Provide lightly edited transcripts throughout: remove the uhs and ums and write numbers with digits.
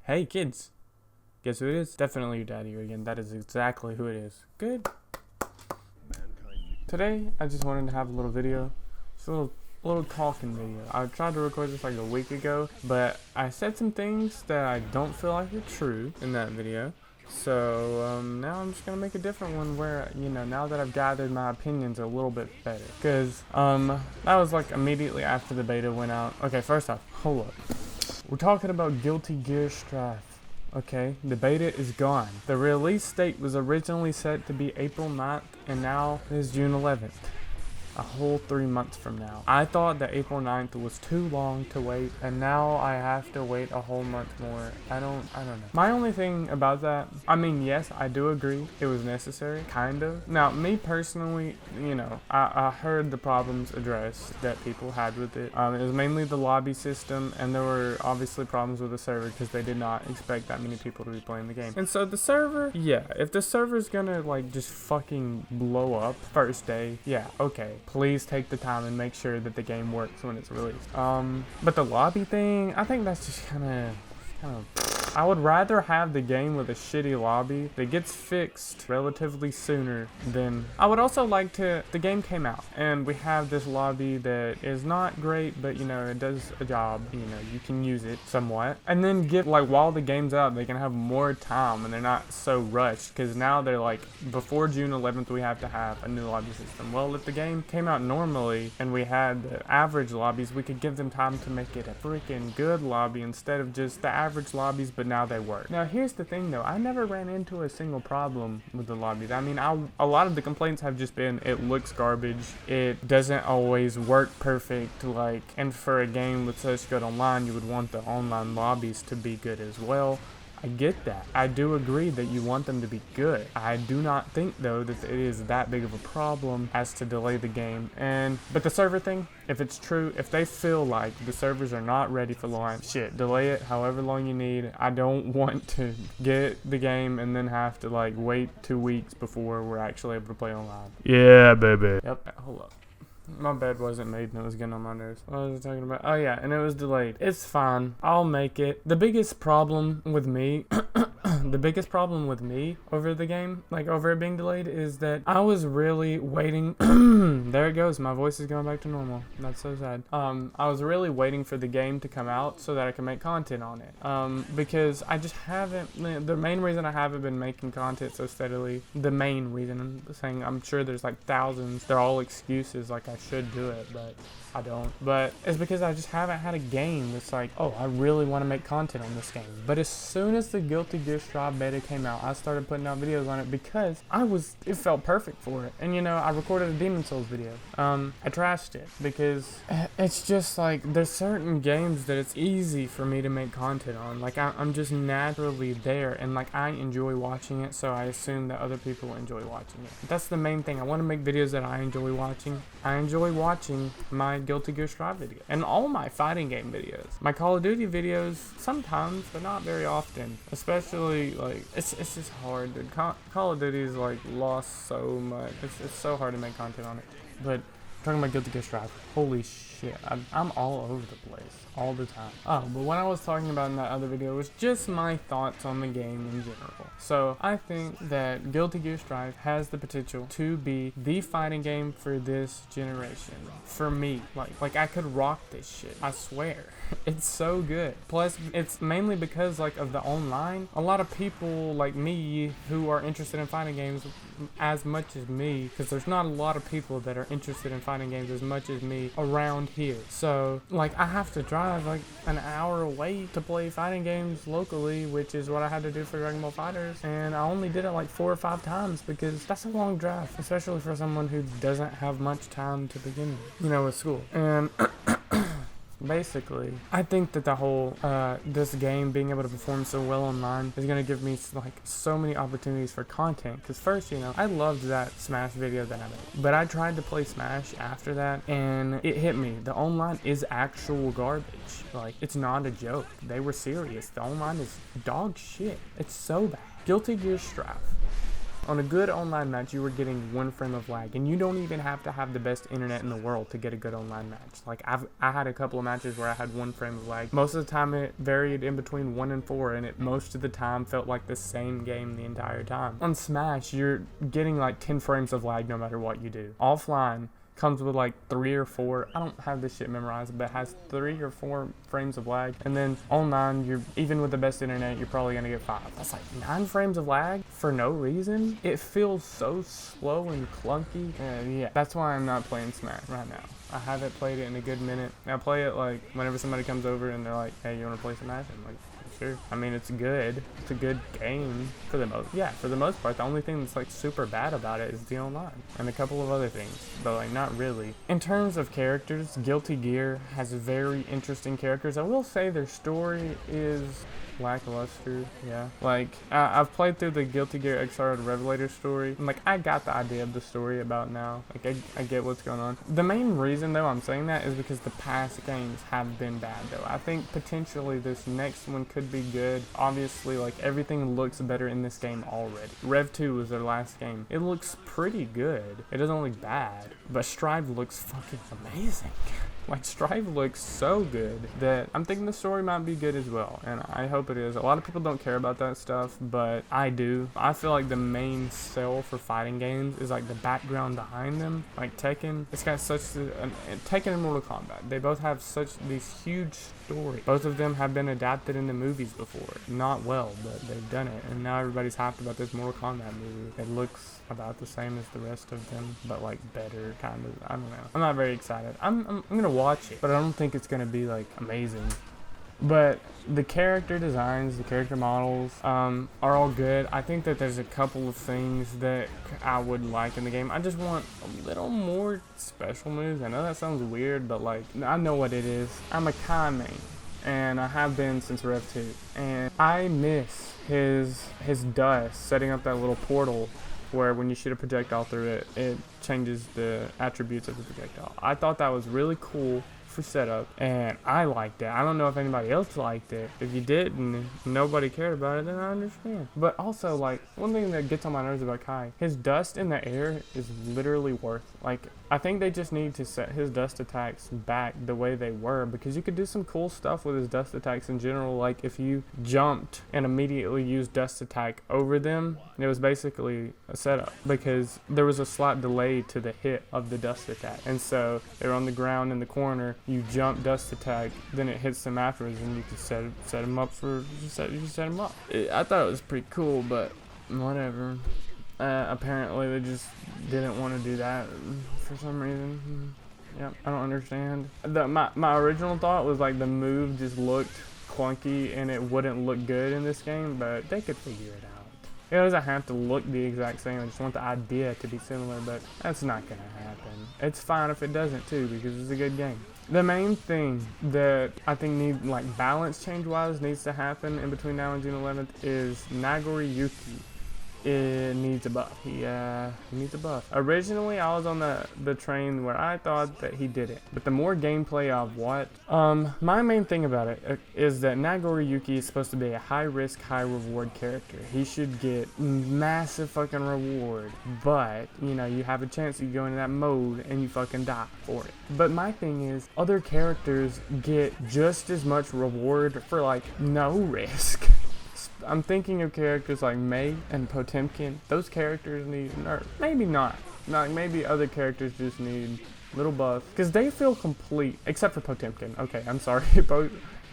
Hey kids, guess who it is? Definitely your daddy again. That is exactly who it is. Good. Today, I just wanted to have a little video. Just a little talking video. I tried to record this like a week ago, but I said some things that I don't feel like are true in that video. So now I'm just gonna make a different one where, now that I've gathered my opinions a little bit better. Cause that was like immediately after the beta went out. Okay, first off, hold up. We're talking about Guilty Gear Strive. Okay, the beta is gone. The release date was originally set to be April 9th, and now it is June 11th. A whole 3 months from now. I thought that April 9th was too long to wait, and now I have to wait a whole month more. I don't know. My only thing about that, I mean, yes, I do agree it was necessary, kind of. Now, me personally, I heard the problems addressed that people had with it. It was mainly the lobby system, and there were obviously problems with the server because they did not expect that many people to be playing the game. And so the server, yeah, if the server's gonna like just fucking blow up first day, yeah, okay. Please take the time and make sure that the game works when it's released. But the lobby thing, I think that's just kind of I would rather have the game with a shitty lobby that gets fixed relatively sooner than... I would also like to... The game came out, and we have this lobby that is not great, but, it does a job. You can use it somewhat. And then while the game's out, they can have more time, and they're not so rushed, because now they're like, before June 11th, we have to have a new lobby system. Well, if the game came out normally, and we had the average lobbies, we could give them time to make it a freaking good lobby instead of just the average lobbies, but now they work. Now here's the thing though, I never ran into a single problem with the lobbies. I mean, a lot of the complaints have just been it looks garbage, it doesn't always work perfect, and for a game with such good online, you would want the online lobbies to be good as well. I get that. I do agree that you want them to be good. I do not think though that it is that big of a problem as to delay the game. But the server thing, if it's true, if they feel like the servers are not ready for launch, shit, delay it however long you need. I don't want to get the game and then have to wait 2 weeks before we're actually able to play online. Yeah, baby. Yep, hold up. My bed wasn't made and it was getting on my nerves. What was I talking about? Oh yeah, and it was delayed. It's fine. I'll make it. The biggest problem with me over the game, over it being delayed, is that I was really waiting. There it goes. My voice is going back to normal. That's so sad. I was really waiting for the game to come out so that I can make content on it. Because I just haven't, the main reason I haven't been making content so steadily, the main reason, I'm saying, I'm sure there's thousands, they're all excuses, I should do it, but I don't. But it's because I just haven't had a game that's oh, I really want to make content on this game. But as soon as the Guilty Gear Strive beta came out, I started putting out videos on it because it felt perfect for it. And I recorded a Demon Souls video. I trashed it because it's just there's certain games that it's easy for me to make content on. I'm just naturally there, and I enjoy watching it, so I assume that other people enjoy watching it. That's the main thing. I want to make videos that I enjoy watching. I enjoy watching my Guilty Gear Strive video and all my fighting game videos. My Call of Duty videos sometimes, but not very often. Especially it's just hard, dude. Call of Duty is lost so much. It's so hard to make content on it. But talking about Guilty Gear Strive, holy shit, I'm all over the place all the time. Oh, but what I was talking about in that other video was just my thoughts on the game in general. So I think that Guilty Gear Strive has the potential to be the fighting game for this generation. For me, I could rock this shit. I swear. It's so good. Plus, it's mainly because of the online. A lot of people like me who are interested in fighting games as much as me, because there's not a lot of people that are interested in fighting games as much as me around here. So I have to drive an hour away to play fighting games locally, which is what I had to do for Dragon Ball FighterZ, and I only did it 4 or 5 times because that's a long drive, especially for someone who doesn't have much time to begin with school. And basically, I think that the whole, this game being able to perform so well online is going to give me, so many opportunities for content. Because first, I loved that Smash video that I made. But I tried to play Smash after that, and it hit me. The online is actual garbage. It's not a joke. They were serious. The online is dog shit. It's so bad. Guilty Gear Strive. On a good online match, you were getting 1 frame of lag, and you don't even have to have the best internet in the world to get a good online match. Like, I had a couple of matches where I had 1 frame of lag. Most of the time it varied in between 1 and 4, and it most of the time felt like the same game the entire time. On Smash, you're getting like 10 frames of lag no matter what you do. Offline comes with like 3 or 4. I don't have this shit memorized, but it has 3 or 4 frames of lag. And then online, you're even with the best internet, you're probably gonna get 5. That's like 9 frames of lag for no reason. It feels so slow and clunky. Yeah, that's why I'm not playing Smash right now. I haven't played it in a good minute. I play it like whenever somebody comes over and they're like, "Hey, you wanna play Smash?" I'm like, sure. I mean, it's good. It's a good game for the most part. The only thing that's like super bad about it is the online and a couple of other things, but like not really. In terms of characters, Guilty Gear has very interesting characters. I will say their story is lackluster. Yeah, like I've played through the Guilty Gear XR Revelator story, and like I got the idea of the story about now. Like I get what's going on. The main reason though I'm saying that is because the past games have been bad though. I think potentially this next one could be good. Obviously, like everything looks better in this game already. Rev 2 was their last game. It looks pretty good. It doesn't look bad, but Strive looks fucking amazing. Like, Strive looks so good that I'm thinking the story might be good as well, and I hope it is. A lot of people don't care about that stuff, but I do. I feel like the main sell for fighting games is like the background behind them. Like Tekken, it's got such Tekken and Mortal Kombat. They both have such these huge stories. Both of them have been adapted into movies before. Not well, but they've done it, and now everybody's hyped about this Mortal Kombat movie. It looks about the same as the rest of them, but like better, kind of. I don't know. I'm not very excited. I'm gonna watch it, but I don't think it's gonna be like amazing. But the character designs, the character models, are all good. I think that there's a couple of things that I would like in the game. I just want a little more special moves. I know that sounds weird, but like I know what it is. I'm a Kai main, and I have been since Rev 2, and I miss his dust setting up that little portal where when you shoot a projectile through it, it changes the attributes of the projectile. I thought that was really cool for setup, and I liked it. I don't know if anybody else liked it. If you didn't, nobody cared about it, then I understand. But also, like, one thing that gets on my nerves about Kai, his dust in the air is literally worth, like, I think they just need to set his dust attacks back the way they were, because you could do some cool stuff with his dust attacks in general. Like if you jumped and immediately used dust attack over them, it was basically a setup because there was a slight delay to the hit of the dust attack, and so they're on the ground in the corner, you jump dust attack, then it hits them afterwards, and you can set them up for you can set them up. I thought it was pretty cool, but whatever. Apparently they just didn't want to do that for some reason. Yep, I don't understand. My original thought was like the move just looked clunky and it wouldn't look good in this game, but they could figure it out. It doesn't have to look the exact same. I just want the idea to be similar, but that's not gonna happen. It's fine if it doesn't too, because it's a good game. The main thing that I think balance change wise needs to happen in between now and June 11th is Nagoriyuki. It needs a buff. He needs a buff. Originally, I was on the train where I thought that he did it, but the more gameplay I've watched, my main thing about it is that Nagoriyuki is supposed to be a high risk, high reward character. He should get massive fucking reward, but you know, you have a chance that you go into that mode and you fucking die for it. But my thing is, other characters get just as much reward for like no risk. I'm thinking of characters like Mei and Potemkin. Those characters need a nerf. Maybe not. Like maybe other characters just need little buffs because they feel complete, except for Potemkin. Okay, I'm sorry.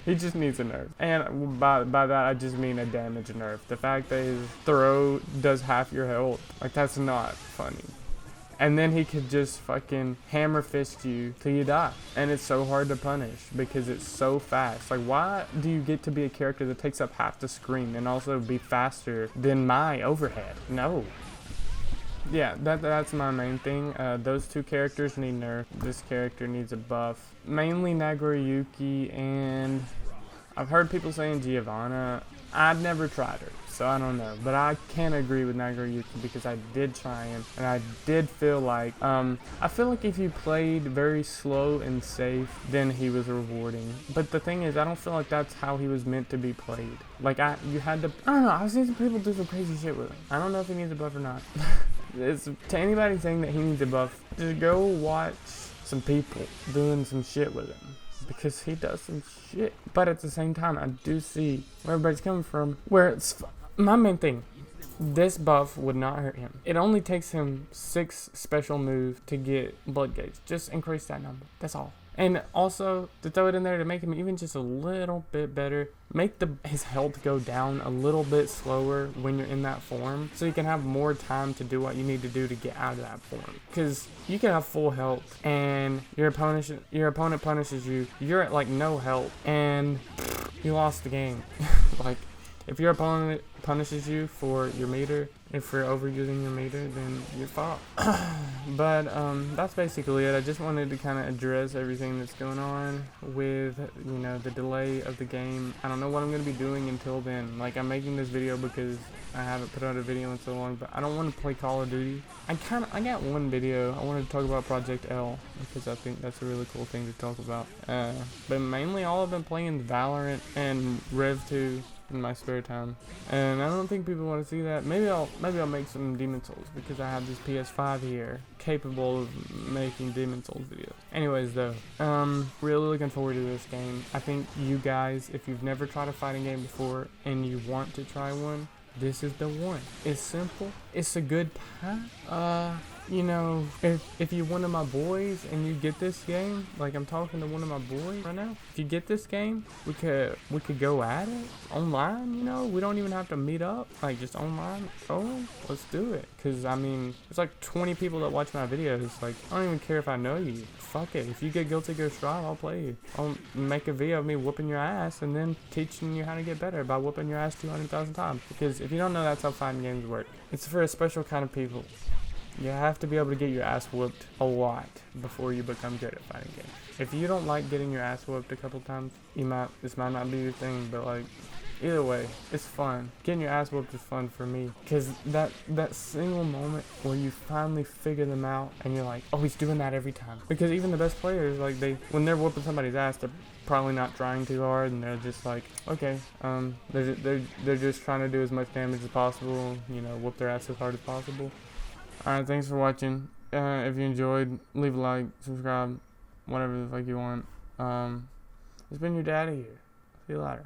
He just needs a nerf. And by that, I just mean a damage nerf. The fact that his throw does half your health, like that's not funny. And then he could just fucking hammer fist you till you die. And it's so hard to punish because it's so fast. Like, why do you get to be a character that takes up half the screen and also be faster than my overhead? No. Yeah, that's my main thing. Those two characters need nerf. This character needs a buff. Mainly Nagoriyuki, and I've heard people saying Giovanna. I've never tried her, So I don't know, but I can agree with Nagoriyuki because I did try him, and I did feel like, I feel like if you played very slow and safe, then he was rewarding. But the thing is, I don't feel like that's how he was meant to be played. Like, you had to, I don't know, I've seen some people do some crazy shit with him. I don't know if he needs a buff or not. It's, to anybody saying that he needs a buff, just go watch some people doing some shit with him. Because he does some shit. But at the same time, I do see where everybody's coming from. Where it's my main thing. This buff would not hurt him. It only takes him 6 special moves to get blood gauge. Just increase that number. That's all. And also, to throw it in there to make him even just a little bit better, make his health go down a little bit slower when you're in that form, so you can have more time to do what you need to do to get out of that form. Because you can have full health, and your opponent punishes you, you're at like no health, and you lost the game. Like, if your opponent punishes you for your meter, if you're overusing your meter, then you're fucked. But that's basically it. I just wanted to kind of address everything that's going on with, you know, the delay of the game. I don't know what I'm going to be doing until then. Like, I'm making this video because I haven't put out a video in so long, but I don't want to play Call of Duty. I got one video. I wanted to talk about Project L because I think that's a really cool thing to talk about. But mainly all I've been playing is Valorant and Rev 2 in my spare time, and I don't think people want to see that. Maybe I'll make some Demon Souls because I have this PS5 here capable of making Demon Souls videos. Anyways though, really looking forward to this game. I think you guys, if you've never tried a fighting game before and you want to try one, this is the one. It's simple, it's a good path. You know, if you're one of my boys and you get this game, like I'm talking to one of my boys right now, if you get this game, we could go at it online, you know, we don't even have to meet up, like just online. Oh, let's do it. Cause I mean, there's like 20 people that watch my videos. Like, I don't even care if I know you. Fuck it. If you get Guilty Gear Strive, I'll play you. I'll make a video of me whooping your ass and then teaching you how to get better by whooping your ass 200,000 times. Because if you don't know, that's how fighting games work. It's for a special kind of people. You have to be able to get your ass whooped a lot before you become good at fighting games. If you don't like getting your ass whooped a couple times, this might not be your thing, but like, either way, it's fun. Getting your ass whooped is fun for me. Cause that single moment where you finally figure them out and you're like, oh, he's doing that every time. Because even the best players, like when they're whooping somebody's ass, they're probably not trying too hard and they're just like, okay, they're just trying to do as much damage as possible, you know, whoop their ass as hard as possible. Alright, thanks for watching. If you enjoyed, leave a like, subscribe, whatever the fuck you want. It's been your daddy here. See you later.